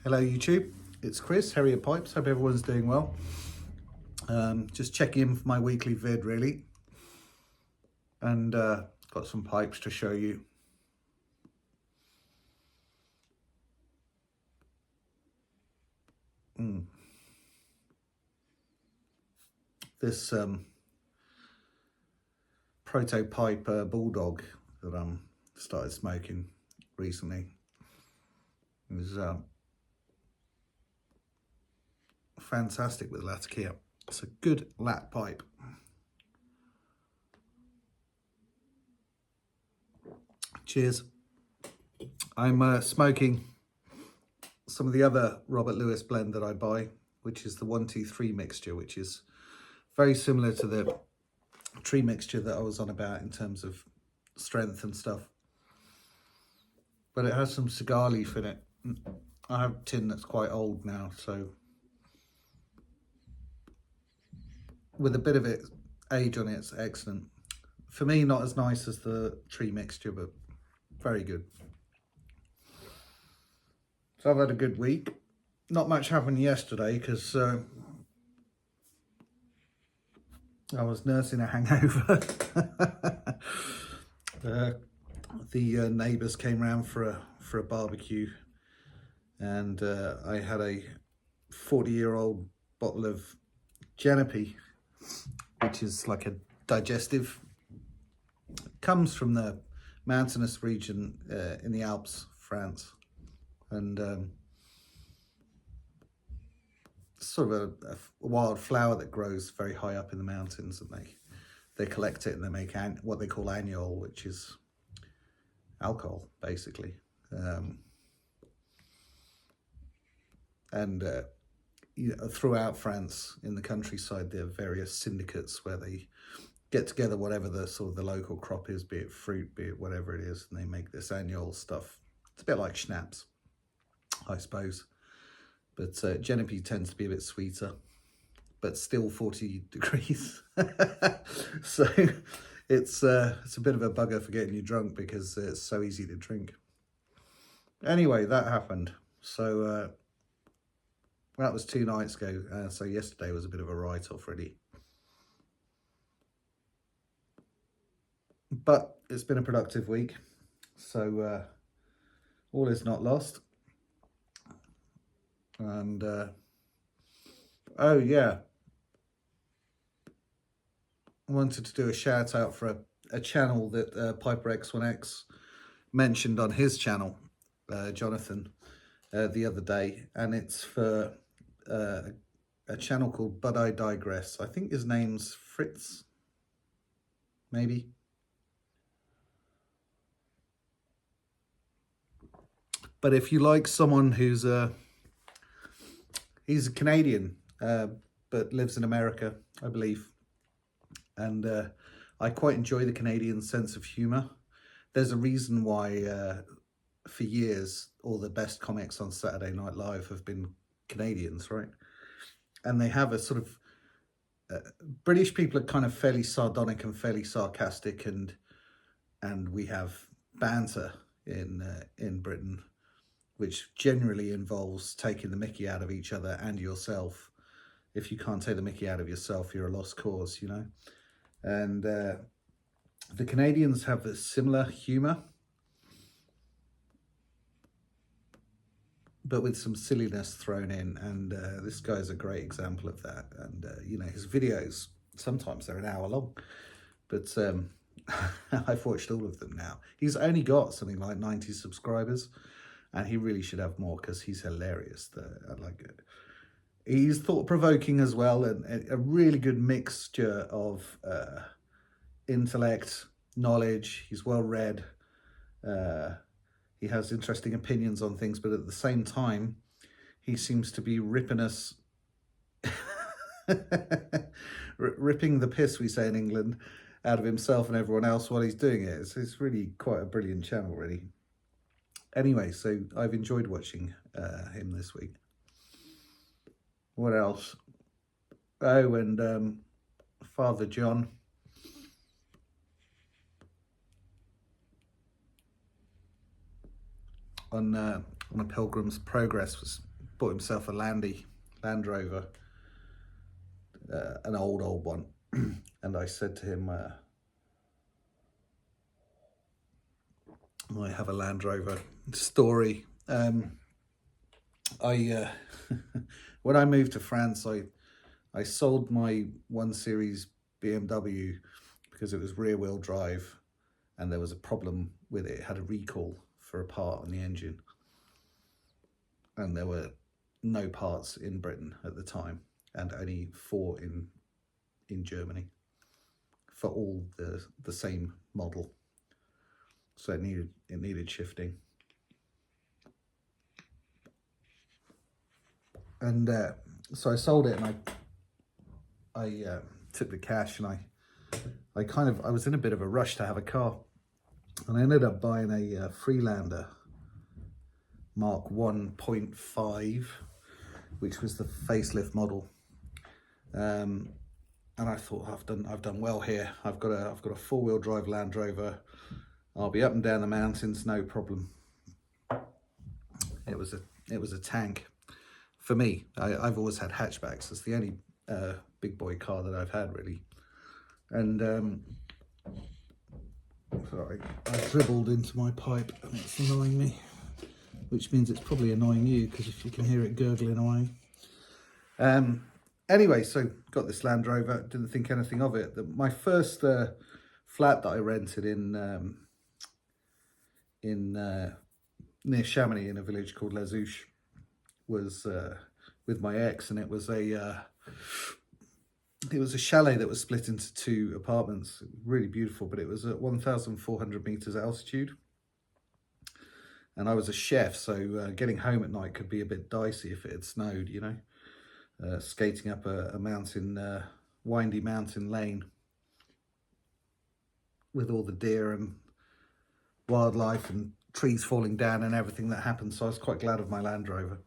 Hello YouTube, it's Chris, Harrier Pipes. Hope everyone's doing well. Just checking in for my weekly vid really, and got some pipes to show you. This prototype Bulldog that started smoking recently is fantastic with Latakia. It's a good lat pipe. Cheers. I'm smoking some of the other Robert Lewis blend that I buy, which is the 123 mixture, which is very similar to the tree mixture that I was on about in terms of strength and stuff. But it has some cigar leaf in it. I have a tin that's quite old now, so with a bit of age on it, it's excellent. For me, not as nice as the tree mixture, but very good. So I've had a good week. Not much happened yesterday because I was nursing a hangover. The neighbours came round for a barbecue, and I had a 40-year-old bottle of Genepi, which is like a digestive. It comes from the mountainous region in the Alps, France, and sort of a wild flower that grows very high up in the mountains, and they collect it and they make what they call annual, which is alcohol basically. Throughout France in the countryside there are various syndicates where they get together whatever the sort of the local crop is, be it fruit, be it whatever it is, and they make this annual stuff. It's a bit like schnapps, I suppose, but Genepi tends to be a bit sweeter, but still 40 degrees. So it's a bit of a bugger for getting you drunk because it's so easy to drink. Anyway, that happened. So that was 2 nights ago. So yesterday was a bit of a write-off really. But it's been a productive week. So all is not lost. And oh yeah, I wanted to do a shout out for a channel that Piper X1X mentioned on his channel, Jonathan, the other day, and it's for a channel called But I Digress. I think his name's Fritz, maybe. But if you like someone who's he's a Canadian, but lives in America, I believe. And I quite enjoy the Canadian sense of humour. There's a reason why for years all the best comics on Saturday Night Live have been Canadians, right? And they have a sort of British people are kind of fairly sardonic and fairly sarcastic, and we have banter in Britain, which generally involves taking the mickey out of each other and yourself. If you can't take the mickey out of yourself, you're a lost cause, you know. And the Canadians have a similar humour, but with some silliness thrown in, and this guy's a great example of that. And you know, his videos, sometimes they're an hour long, but I've watched all of them now. He's only got something like 90 subscribers, and he really should have more because he's hilarious. I like it. He's thought-provoking as well, and a really good mixture of intellect, knowledge. He's well-read. He has interesting opinions on things, but at the same time, he seems to be ripping us, ripping the piss, we say in England, out of himself and everyone else while he's doing it. It's really quite a brilliant channel, really. Anyway, so I've enjoyed watching him this week. What else? Oh, and Father John. On a Pilgrim's Progress was bought himself a Land Rover, an old one. And I said to him, I have a Land Rover story. I when I moved to France, I sold my 1 Series BMW because it was rear wheel drive and there was a problem with it. It had a recall for a part on the engine, and there were no parts in Britain at the time, and only 4 in Germany for all the same model. So it needed shifting. And so I sold it, and I took the cash, and I was in a bit of a rush to have a car, and I ended up buying a Freelander Mark 1.5, which was the facelift model. And I thought, I've done well here. I've got a 4-wheel drive Land Rover. I'll be up and down the mountains, no problem. It was a tank. For me, I've always had hatchbacks. It's the only big boy car that I've had, really. And sorry, I dribbled into my pipe and it's annoying me, which means it's probably annoying you, because if you can hear it gurgling away. Anyway, so got this Land Rover, didn't think anything of it. My first flat that I rented in near Chamonix, in a village called Les Ouches, was with my ex, and it was a chalet that was split into 2 apartments. Really beautiful, but it was at 1,400 meters altitude, and I was a chef, so getting home at night could be a bit dicey if it had snowed, you know. Skating up a mountain, windy mountain lane with all the deer and wildlife and trees falling down and everything that happened. So I was quite glad of my Land Rover.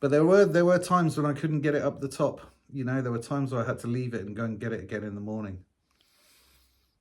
But there were times when I couldn't get it up the top. You know, there were times where I had to leave it and go and get it again in the morning.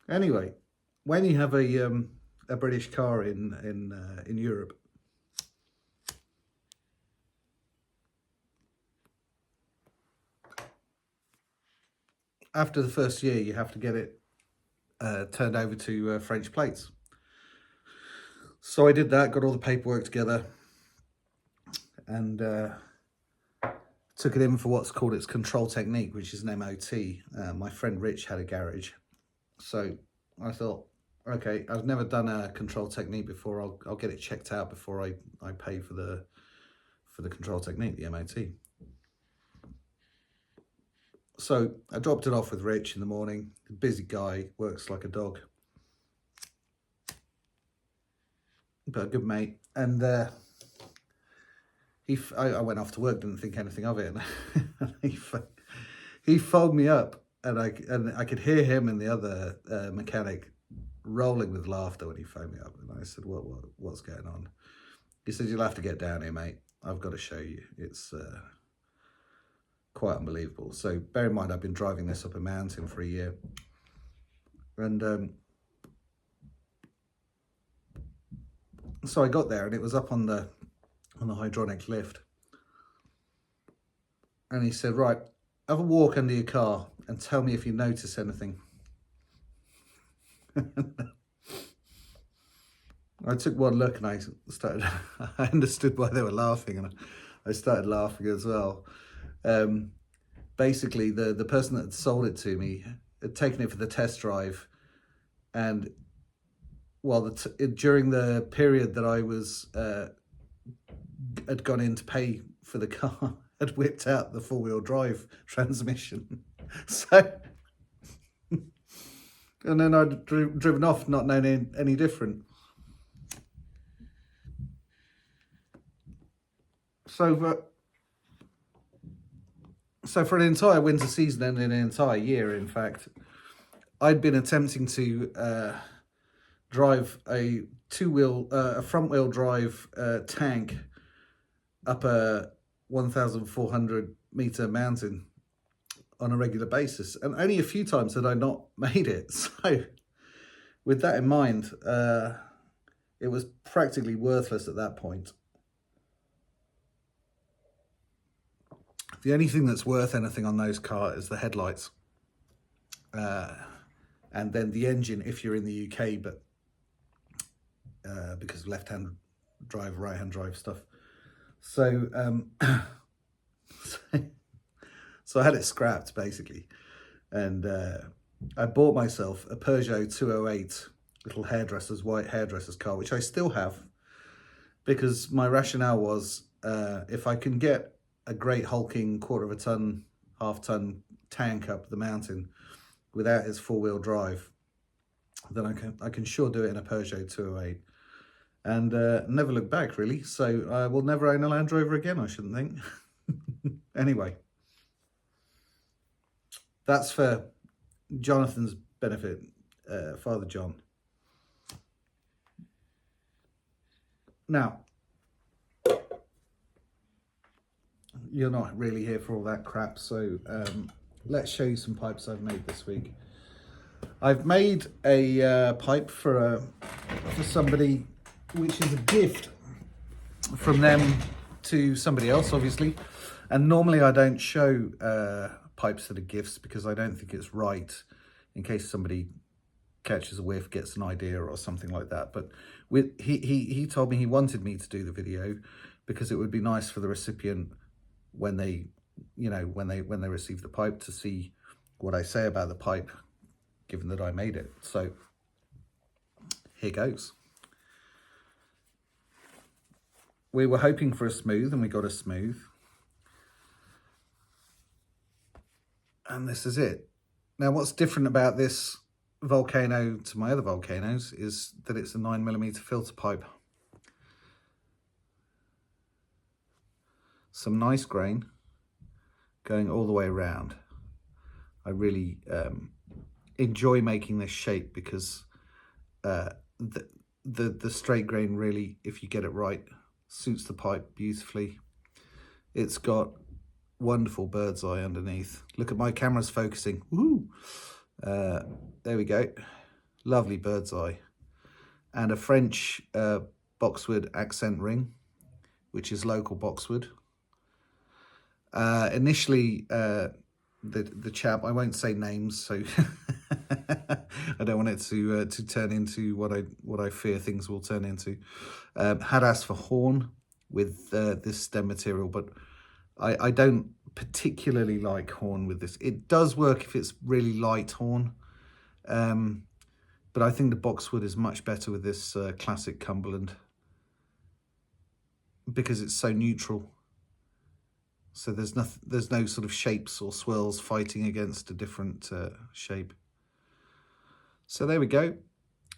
Anyway, when you have a British car in Europe, after the first year, you have to get it turned over to French plates. So I did that, got all the paperwork together, and took it in for what's called its control technique, which is an MOT. My friend Rich had a garage, so I thought, okay, I've never done a control technique before. I'll get it checked out before I pay for the control technique, the MOT. So I dropped it off with Rich in the morning. Busy guy, works like a dog, but a good mate. And I went off to work, didn't think anything of it, and he phoned me up, and I could hear him and the other mechanic rolling with laughter when he phoned me up. And I said, what's going on? He said, you'll have to get down here, mate. I've got to show you. It's quite unbelievable. So bear in mind, I've been driving this up a mountain for a year, and so I got there, and it was up on the hydronic lift, and he said, right, have a walk under your car and tell me if you notice anything. I took one look, and I understood why they were laughing, and I started laughing as well. Basically, the person that had sold it to me had taken it for the test drive, and during the period that I was had gone in to pay for the car, had whipped out the 4-wheel drive transmission. So, and then I'd driven off, not knowing any different. So for an entire winter season and an entire year, in fact, I'd been attempting to drive a front-wheel drive tank up a 1,400 meter mountain on a regular basis, and only a few times had I not made it. So with that in mind, it was practically worthless at that point. The only thing that's worth anything on those cars is the headlights. And then the engine if you're in the UK, but because of left-hand drive, right-hand drive stuff. So, so I had it scrapped basically. And I bought myself a Peugeot 208 little white hairdresser's car, which I still have, because my rationale was if I can get a great hulking quarter-of-a-ton, half-ton tank up the mountain without its four-wheel drive, then I can sure do it in a Peugeot 208. And never look back, really. So I will never own a Land Rover again, I shouldn't think. Anyway, that's for Jonathan's benefit, Father John. Now, you're not really here for all that crap, so let's show you some pipes I've made this week. I've made a pipe for somebody, which is a gift from them to somebody else, obviously. And normally I don't show pipes that are gifts because I don't think it's right in case somebody catches a whiff, gets an idea or something like that. But he told me he wanted me to do the video because it would be nice for the recipient when they, when they receive the pipe to see what I say about the pipe, given that I made it. So here goes. We were hoping for a smooth and we got a smooth. And this is it. Now, what's different about this volcano to my other volcanoes is that it's a 9mm filter pipe. Some nice grain going all the way around. I really enjoy making this shape because the straight grain really, if you get it right, suits the pipe beautifully. It's got wonderful bird's eye underneath. Look at my camera's focusing. Woo! There we go. Lovely bird's eye. And a French boxwood accent ring, which is local boxwood. Initially, the chap, I won't say names, so I don't want it to turn into what I fear things will turn into. Had asked for horn with this stem material, but I don't particularly like horn with this. It does work if it's really light horn, but I think the boxwood is much better with this classic Cumberland because it's so neutral. So there's no sort of shapes or swirls fighting against a different shape. So there we go.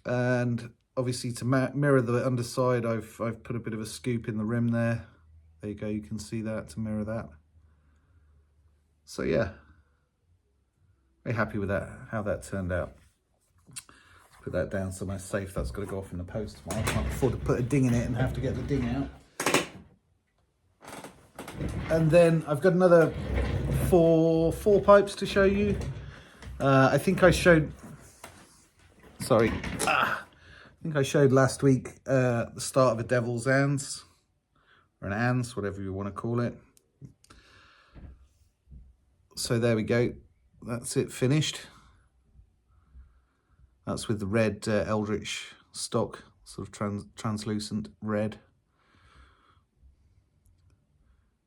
And obviously to mirror the underside, I've put a bit of a scoop in the rim there. There you go, you can see that to mirror that. So yeah, very happy with that, how that turned out. Let's put that down somewhere safe. That's got to go off in the post tomorrow. I can't afford to put a ding in it and have to get the ding out. And then I've got another four pipes to show you. I think I showed, sorry, I think I showed last week the start of a devil's anse, or an anse, whatever you want to call it. So there we go, that's it finished. That's with the red Eldritch stock, sort of translucent red.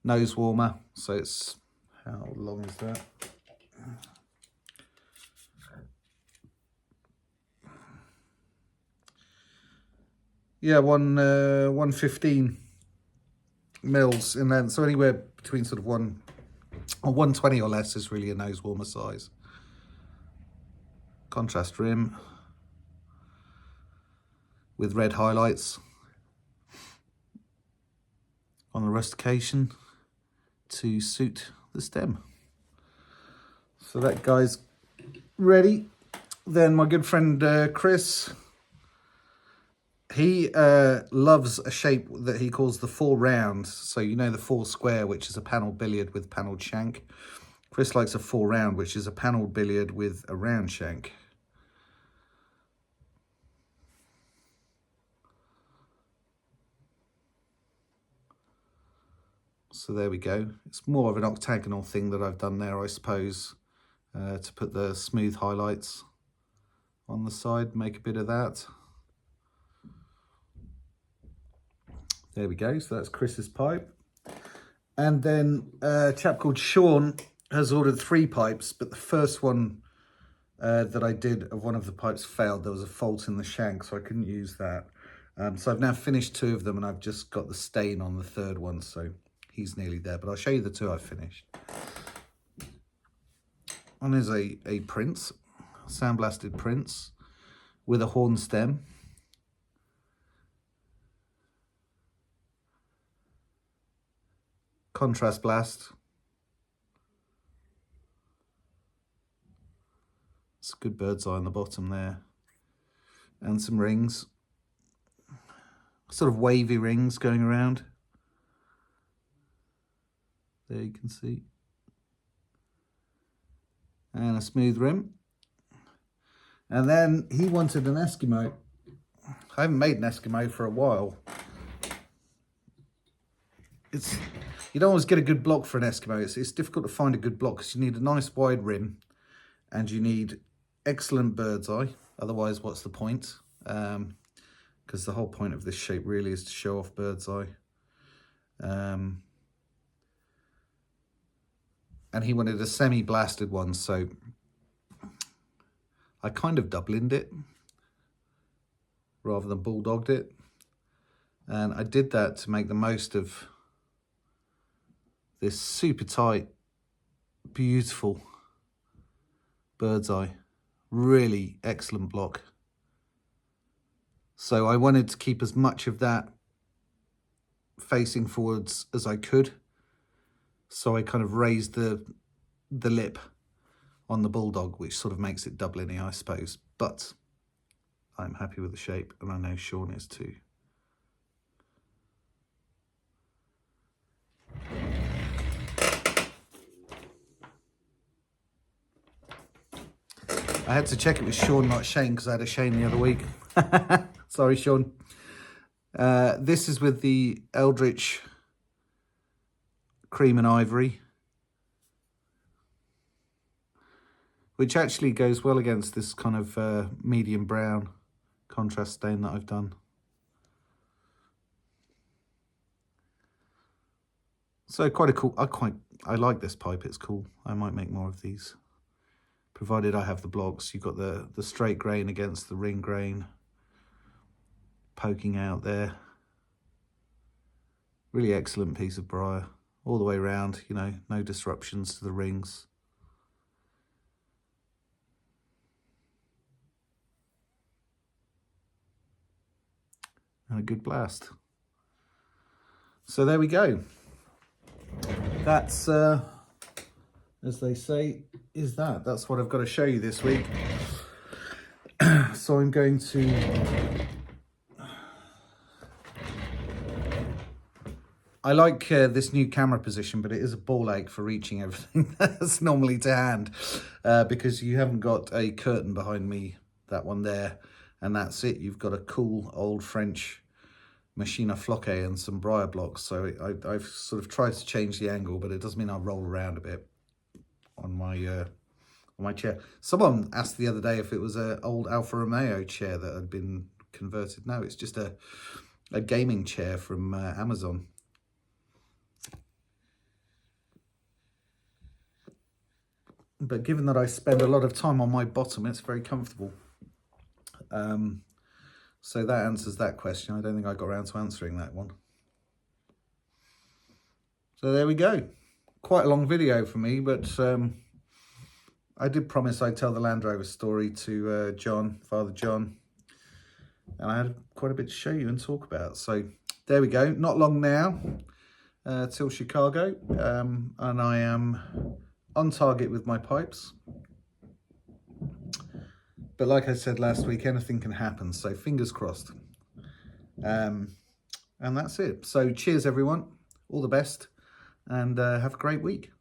Nose warmer, so it's, how long is that? Yeah, 115 mils in length, so anywhere between sort of 120 or less is really a nose warmer size. Contrast rim with red highlights on the rustication to suit the stem. So that guy's ready. Then my good friend Chris, he loves a shape that he calls the 4 round. So you know the 4 square, which is a panelled billiard with panelled shank. Chris likes a 4 round, which is a panelled billiard with a round shank. So there we go. It's more of an octagonal thing that I've done there, I suppose, to put the smooth highlights on the side, make a bit of that. There we go, so that's Chris's pipe. And then a chap called Sean has ordered 3 pipes, but the first one that I did of one of the pipes failed. There was a fault in the shank, so I couldn't use that. So I've now finished 2 of them, and I've just got the stain on the 3rd one, so he's nearly there. But I'll show you the 2 I've finished. One is a Prince, sandblasted Prince, with a horn stem. Contrast blast. It's a good bird's eye on the bottom there. And some rings. Sort of wavy rings going around. There you can see. And a smooth rim. And then he wanted an Eskimo. I haven't made an Eskimo for a while. You don't always get a good block for an Eskimo. It's difficult to find a good block because you need a nice wide rim and you need excellent bird's eye. Otherwise, what's the point? Because the whole point of this shape really is to show off bird's eye. And he wanted a semi-blasted one, so I kind of Dublined it rather than bulldogged it. And I did that to make the most of this super tight, beautiful bird's eye. Really excellent block. So I wanted to keep as much of that facing forwards as I could. So I kind of raised the lip on the bulldog, which sort of makes it Dublin-y, I suppose. But I'm happy with the shape, and I know Sean is too. I had to check it with Sean, not Shane, because I had a Shane the other week. Sorry, Sean. This is with the Eldritch Cream and Ivory, which actually goes well against this kind of medium brown contrast stain that I've done. So quite a cool, I like this pipe, it's cool. I might make more of these, provided I have the blocks. You've got the straight grain against the ring grain poking out there. Really excellent piece of briar all the way around, you know, no disruptions to the rings. And a good blast. So there we go. That's, as they say, that's what I've got to show you this week. So I'm going to... I like this new camera position, but it is a ball ache for reaching everything that's normally to hand, because you haven't got a curtain behind me, that one there, and that's it. You've got a cool old French machine à floquet and some briar blocks. So I've sort of tried to change the angle, but it does mean I roll around a bit on my chair. Someone asked the other day if it was an old Alfa Romeo chair that had been converted. No, it's just a gaming chair from Amazon. But given that I spend a lot of time on my bottom, it's very comfortable. So that answers that question. I don't think I got around to answering that one. So there we go. Quite a long video for me, but I did promise I'd tell the Land Rover story to John, Father John. And I had quite a bit to show you and talk about. So there we go. Not long now till Chicago. And I am on target with my pipes. But like I said last week, anything can happen, so fingers crossed. And that's it. So cheers, everyone. All the best, and have a great week.